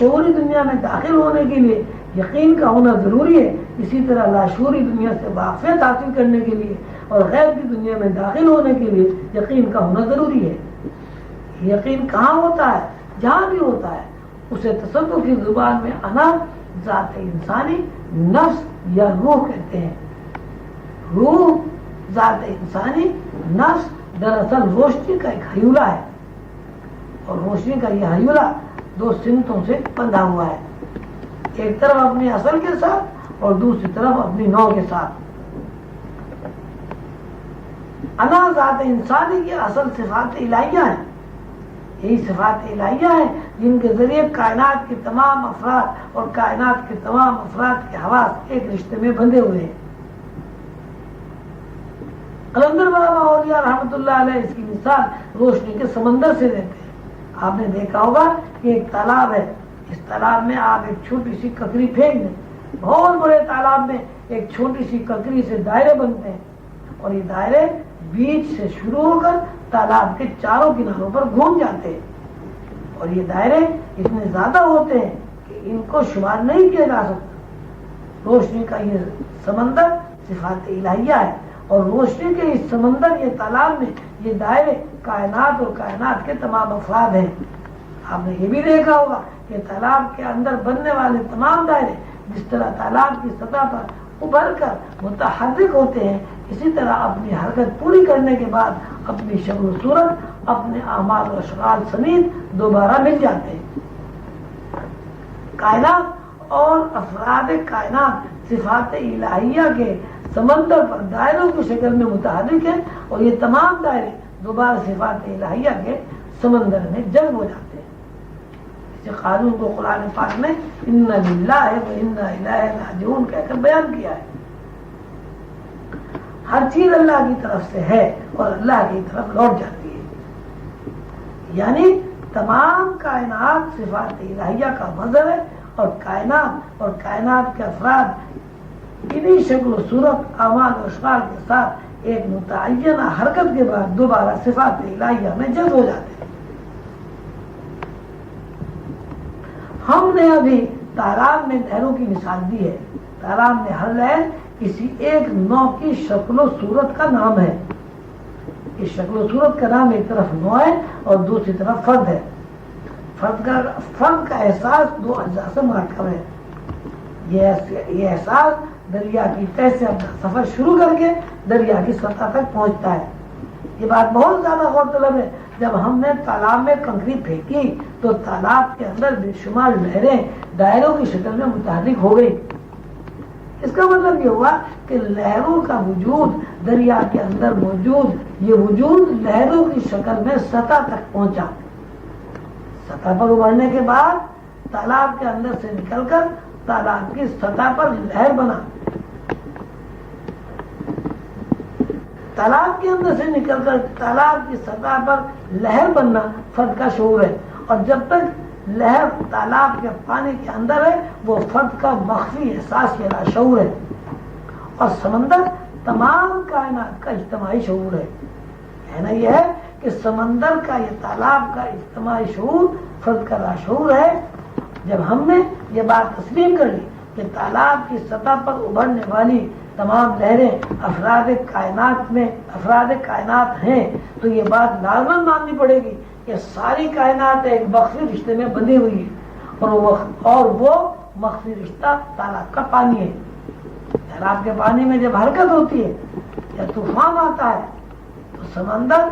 شعوری دنیا میں داخل ہونے کے لیے یقین کا ہونا ضروری ہے، اسی طرح لاشعوری دنیا سے واقفیت حاصل کرنے کے لیے اور غیب کی دنیا میں داخل ہونے کے لیے یقین کا ہونا ضروری ہے۔ یقین کہاں ہوتا ہے؟ جہاں بھی ہوتا ہے اسے تصوف کی زبان میں انا، ذات انسانی، نفس یا روح کہتے ہیں۔ روح، ذات انسانی، نفس دراصل روشنی کا ایک ہیولہ ہے، اور روشنی کا یہ ہیولہ دو سمتوں سے بندھا ہوا ہے، ایک طرف اپنی اصل کے ساتھ اور دوسری طرف اپنی نو کے ساتھ۔ انا ذات انسانی کی اصل صفات الہیہ ہیں، یہی صفات الہیہ ہیں جن کے ذریعے کائنات کے تمام افراد اور کائنات کے تمام افراد کے حواس ایک رشتے میں بندھے ہوئے ہیں۔ قلندر بابا اولیاء رحمۃ اللہ علیہ اس کی مثال روشنی کے سمندر سے دیتے ہیں۔ آپ نے دیکھا ہوگا کہ ایک تالاب ہے، اس تالاب میں آپ ایک چھوٹی سی ککری پھینک دیں، بہت بڑے تالاب میں ایک چھوٹی سی ککری سے دائرے بنتے ہیں، اور یہ دائرے بیچ سے شروع ہو کر تالاب کے چاروں کناروں پر گھوم جاتے ہیں، اور یہ دائرے اتنے زیادہ ہوتے ہیں کہ ان کو شمار نہیں کیا جا سکتا۔ روشنی کا یہ سمندر صفات الہیہ ہے، اور روشنی کے اس سمندر، یہ تالاب میں یہ دائرے کائنات اور کائنات کے تمام افراد ہیں۔ آپ نے یہ بھی دیکھا ہوگا کہ تالاب کے اندر بننے والے تمام دائرے جس طرح تالاب کی سطح پر ابھر کر متحرک ہوتے ہیں، اسی طرح اپنی حرکت پوری کرنے کے بعد اپنی شکل و صورت، اپنے اعمال و اشغال سمیت دوبارہ مل جاتے ہیں۔ کائنات اور افراد کائنات صفات الہیہ کے سمندر پر دائروں کی شکل میں متحرک ہیں، اور یہ تمام دائرے دوبارہ صفات الہیہ کے سمندر میں جذب ہو جاتے ہیں۔ اس قانون کو قرآن پاک میں اِنَّ لِلَّهِ وَإِنَّا إِلَيْهِ رَاجِعُونَ کہہ کر بیان کیا ہے۔ ہر چیز اللہ کی طرف سے ہے اور اللہ کی طرف لوٹ جاتی ہے، یعنی تمام کائنات صفات الہیہ کا مظہر ہے، اور کائنات کے افراد انہی شکل و صورت، اعمال و اشغال کے ساتھ ایک متعینہ حرکت کے بعد دوبارہ صفات الہیہ میں جذب ہو جاتے ہیں۔ ہم نے ابھی تالاب میں نہروں کی مثال دی ہے۔ تالاب میں ہر نہر کسی ایک نو کی شکل و صورت کا نام ہے۔ اس شکل و صورت کا نام ایک طرف نو ہے اور دوسری طرف فرد ہے۔ فرد کا احساس دو اجزاء سے مرکب ہے۔ یہ احساس دریا کی تہ سے اپنا سفر شروع کر کے دریا کی سطح تک پہنچتا ہے۔ یہ بات بہت زیادہ غور طلب ہے۔ جب ہم نے تالاب میں کنکری پھینکی تو تالاب کے اندر بے شمار لہریں دائروں کی شکل میں متحرک ہو گئی۔ اس کا مطلب یہ ہوا کہ لہروں کا وجود، دریا کے اندر موجود یہ وجود لہروں کی شکل میں سطح تک پہنچا۔ سطح پر ابھرنے کے بعد تالاب کے اندر سے نکل کر تالاب کی سطح پر لہر بنا۔ تالاب کے اندر سے نکل کر تالاب کی سطح پر لہر بننا فرد کا شعور ہے، اور جب تک لہر تالاب کے پانی کے اندر ہے وہ فرد کا مخفی احساس یا لاشعور ہے، اور سمندر تمام کائنات کا اجتماعی شعور ہے۔ کہنا یہ ہے کہ سمندر کا، یہ تالاب کا اجتماعی شعور فرد کا لاشعور ہے۔ جب ہم نے یہ بات تسلیم کر لی کہ تالاب کی سطح پر ابھرنے والی تمام لہریں افراد کائنات ہیں، تو یہ بات لازماً ماننی پڑے گی کہ ساری کائنات ایک مخفی رشتے میں بندھی ہوئی ہے، اور وہ مخفی رشتہ تالاب کا پانی ہے۔ تالاب کے پانی میں جب حرکت ہوتی ہے یا طوفان آتا ہے تو سمندر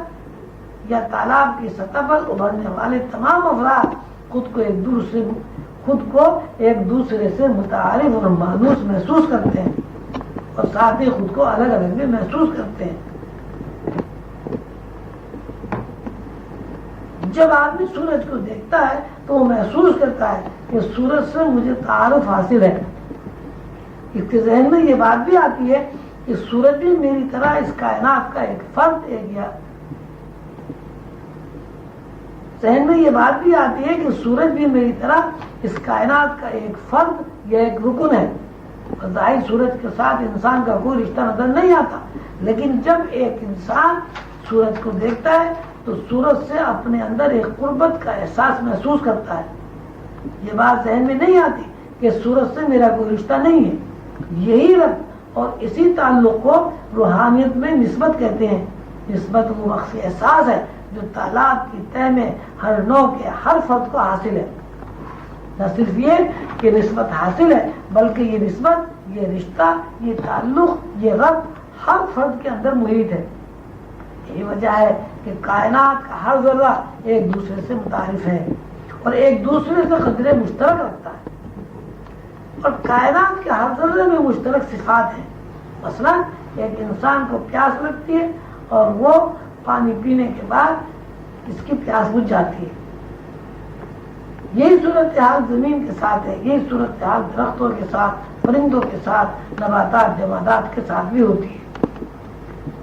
یا تالاب کی سطح پر ابھرنے والے تمام افراد خود کو ایک دوسرے سے متعارف اور مانوس محسوس کرتے ہیں، اور ساتھ ہی خود کو الگ الگ بھی محسوس کرتے ہیں۔ جب آدمی سورج کو دیکھتا ہے تو وہ محسوس کرتا ہے کہ سورج سے مجھے تعارف حاصل ہے۔ اس کے ذہن میں یہ بات بھی آتی ہے کہ سورج بھی میری طرح اس کائنات کا ایک فرد ذہن میں یہ بات بھی آتی ہے کہ سورج بھی میری طرح اس کائنات کا ایک فرد یا ایک رکن ہے۔ ظاہر سورج کے ساتھ انسان کا کوئی رشتہ نظر نہیں آتا، لیکن جب ایک انسان سورج کو دیکھتا ہے تو سورج سے اپنے اندر ایک قربت کا احساس محسوس کرتا ہے۔ یہ بات ذہن میں نہیں آتی کہ سورج سے میرا کوئی رشتہ نہیں ہے. یہی ربط اور اسی تعلق کو روحانیت میں نسبت کہتے ہیں. نسبت وہ مخفی احساس ہے جو تالاب کی تہ میں ہر نوع کے ہر فرد کو حاصل ہے. نہ صرف یہ کہ نسبت حاصل ہے بلکہ یہ نسبت، یہ رشتہ، یہ تعلق، یہ ربط ہر فرد کے اندر محیط ہے. یہی وجہ ہے کہ کائنات کا ہر ذرہ ایک دوسرے سے متعارف ہے اور ایک دوسرے سے قدرے مشترک رکھتا ہے. اور کائنات کے ہر ذرے میں مشترک صفات ہیں. مثلا ایک انسان کو پیاس لگتی ہے اور وہ پانی پینے کے بعد اس کی پیاس بجھ جاتی ہے. یہی صورتحال زمین کے ساتھ ہے، یہی صورتحال درختوں کے ساتھ، پرندوں کے ساتھ، نباتات جمادات کے ساتھ بھی ہوتی ہے.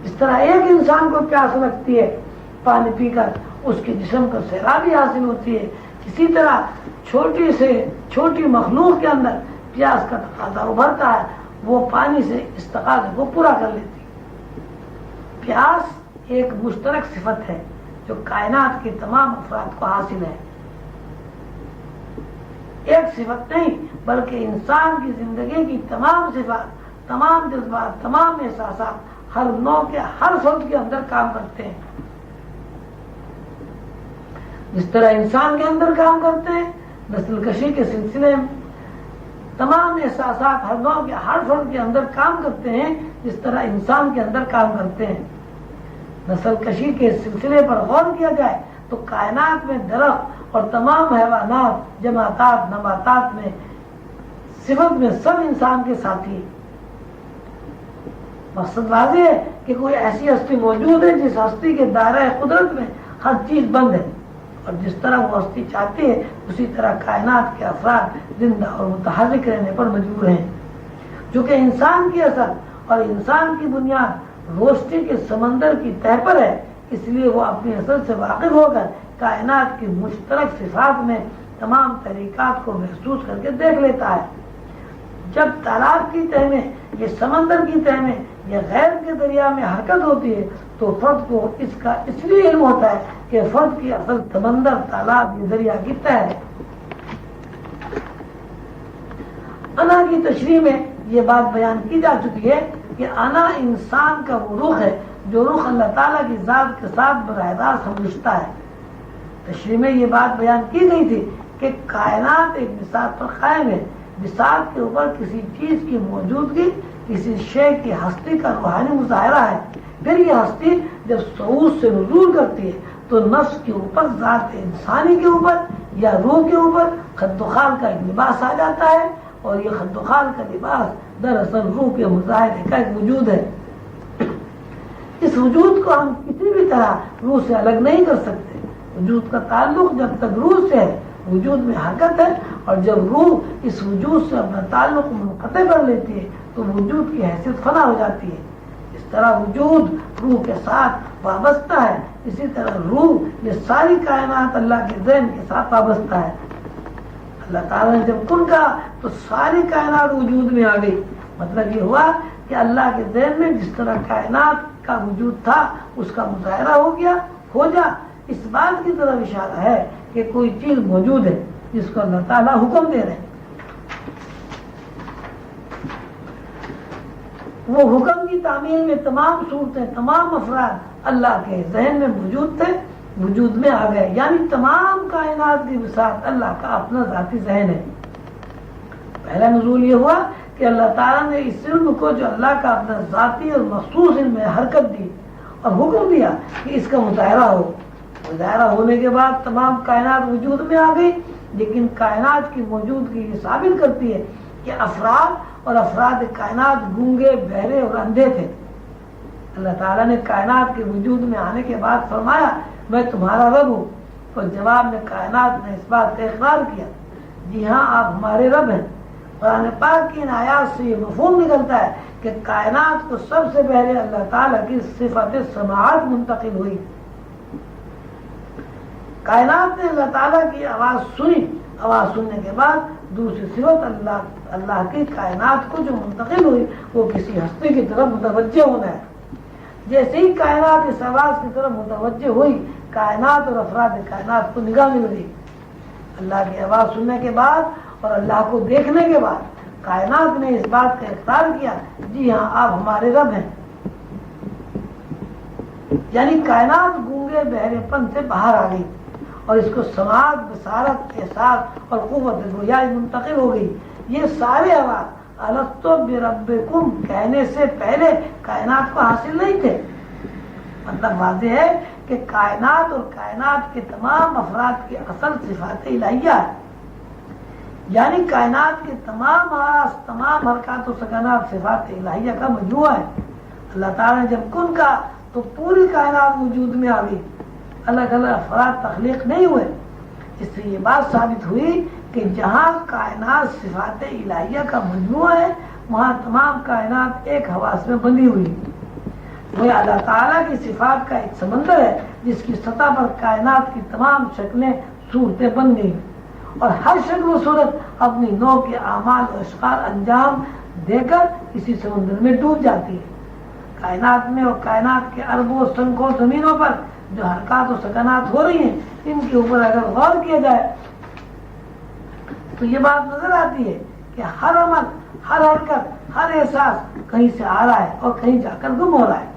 اس طرح ایک انسان کو پیاس لگتی ہے، پانی پی کر اس کے جسم کو سیرابی حاصل ہوتی ہے. اسی طرح چھوٹی سے چھوٹی مخلوق کے اندر پیاس کا تقاضا ابھرتا ہے، وہ پانی سے اس تقاضے کو پورا کر لیتی ہے. پیاس ایک مشترک صفت ہے جو کائنات کے تمام افراد کو حاصل ہے. ایک صفت نہیں بلکہ انسان کی زندگی کی تمام صفات، تمام جذبات، تمام احساسات ہر نوع کے ہر فرد کے اندر کام کرتے ہیں. جس طرح انسان کے اندر کام کرتے ہیں، نسل کشی کے سلسلے میں تمام احساسات ہر نوع کے ہر فرد کے اندر کام کرتے ہیں، جس طرح انسان کے اندر کام کرتے ہیں. نسل کشی کے سلسلے پر غور کیا جائے تو کائنات میں درخت اور تمام حیوانات، جماعتات، نباتات میں صفت میں سب انسان کے ساتھی. مقصد واضح ہے کہ کوئی ایسی ہستی موجود ہے جس ہستی کے دائرہ قدرت میں ہر چیز بند ہے، اور جس طرح وہ ہستی چاہتی ہے اسی طرح کائنات کے افراد زندہ اور متحرک رہنے پر مجبور ہیں. جو کہ انسان کی اصل اور انسان کی بنیاد روشنی کے سمندر کی تہ پر ہے، اس لیے وہ اپنی اصل سے واقف ہو کر کائنات کی مشترک صفات میں تمام طریقات کو محسوس کر کے دیکھ لیتا ہے. جب تالاب کی تہ میں یا سمندر کی تہ میں یا غیر کے دریا میں حرکت ہوتی ہے تو فرد کو اس کا اس لیے علم ہوتا ہے کہ فرد کی اصل سمندر، تالاب یا دریا کی تہ ہے. انا کی تشریح میں یہ بات بیان کی جا چکی ہے کہ انا انسان کا وہ روح ہے جو روح اللہ تعالیٰ کی ذات کے ساتھ براہ راست ہم رشتہ ہے. تشریح میں یہ بات بیان کی گئی تھی کہ کائنات ایک بساط پر قائم ہے. بساط کے اوپر کسی چیز کی موجودگی، کسی شے کی ہستی کا روحانی مظاہرہ ہے. پھر یہ ہستی جب صعود سے نزول کرتی ہے تو نفس کے اوپر، ذات انسانی کے اوپر یا روح کے اوپر خد و خال کا ایک لباس آ جاتا ہے، اور یہ خد و خال کا لباس دراصل روح کے مظاہرے کا ایک وجود ہے. اس وجود کو ہم کسی بھی طرح روح سے الگ نہیں کر سکتے. وجود کا تعلق جب تک روح سے ہے وجود میں حرکت ہے، اور جب روح اس وجود سے اپنا تعلق منقطع کر لیتی ہے تو وجود کی حیثیت فنا ہو جاتی ہے. اس طرح وجود روح کے ساتھ وابستہ ہے، اسی طرح روح یہ ساری کائنات اللہ کے ذہن کے ساتھ وابستہ ہے. اللہ تعالیٰ نے جب کن کہا تو ساری کائنات وجود میں آ گئی. مطلب یہ ہوا کہ اللہ کے ذہن میں جس طرح کائنات کا وجود تھا اس کا مظاہرہ ہو گیا، ہو جا. اس بات کی طرف اشارہ ہے کہ کوئی چیز موجود ہے جس کو اللہ تعالیٰ حکم دے رہے ہیں. وہ حکم کی تعمیل میں تمام صورتیں، تمام افراد اللہ کے ذہن میں موجود تھے، وجود میں آ گئے. یعنی تمام کائنات کی بساط اللہ کا اپنا ذاتی ذہن ہے. پہلا نزول یہ ہوا کہ اللہ تعالیٰ نے اس علم کو جو اللہ کا اپنا ذاتی اور مخصوص علم میں حرکت دی اور حکم دیا کہ اس کا مظاہرہ ہو. مظاہرہ ہونے کے بعد تمام کائنات وجود میں آ گئی. لیکن کائنات کی موجودگی یہ ثابت کرتی ہے کہ افراد اور افراد کائنات گونگے، بہرے اور اندھے تھے. اللہ تعالیٰ نے کائنات کے وجود میں آنے کے بعد فرمایا میں تمہارا رب ہوں. تو جواب میں کائنات نے اس بات کا اقرار کیا، جی ہاں آپ ہمارے رب ہیں. قرآن پاک کی ان آیات سے یہ مفہوم نکلتا ہے کہ کائنات کو سب سے پہلے اللہ تعالیٰ کی صفت سماعت منتقل ہوئی. کائنات نے اللہ تعالیٰ کی آواز سنی. آواز سننے کے بعد دوسری صفت اللہ کی کائنات کو جو منتقل ہوئی وہ کسی ہستی کی طرف متوجہ ہونا ہے. جیسے ہی کائنات اس آواز کی طرف متوجہ ہوئی، کائنات اور افراد کائنات کو نگاہ مل گئی. اللہ کی آواز سننے کے بعد اور اللہ کو دیکھنے کے بعد کائنات نے اس بات کا اقرار کیا، جی ہاں آپ ہمارے رب ہیں. یعنی کائنات گونگے بہرے پن سے باہر آ گئی اور اس کو سماعت، بصارت، احساس اور قوت گویائی منتقل ہو گئی. یہ سارے آواز الستو بربکم کہنے سے پہلے کائنات کو حاصل نہیں تھے. مطلب واضح ہے کہ کائنات اور کائنات کے تمام افراد کی اصل صفات الہیہ ہے. یعنی کائنات کے تمام آواز، تمام حرکات و سکنات صفات الہیہ کا مجموعہ ہے. اللہ تعالیٰ نے جب کن کہا تو پوری کائنات وجود میں آ گئی، الگ الگ افراد تخلیق نہیں ہوئے. اس سے یہ بات ثابت ہوئی کہ جہاں کائنات صفات الہیہ کا مجموعہ ہے وہاں تمام کائنات ایک حواس میں بندھی ہوئی. وہ اللہ تعالیٰ کی صفات کا ایک سمندر ہے جس کی سطح پر کائنات کی تمام شکلیں، صورتیں بن گئی اور ہر شکل و صورت اپنی نوع کے اعمال و اشکال انجام دے کر اسی سمندر میں ڈوب جاتی ہے. کائنات میں اور کائنات کے اربوں سنکھوں زمینوں پر جو حرکات و سکنات ہو رہی ہیں، ان کے اوپر اگر غور کیا جائے تو یہ بات نظر آتی ہے کہ ہر عمل، ہر حرکت، ہر احساس کہیں سے آ رہا ہے اور کہیں جا کر گم ہو رہا ہے.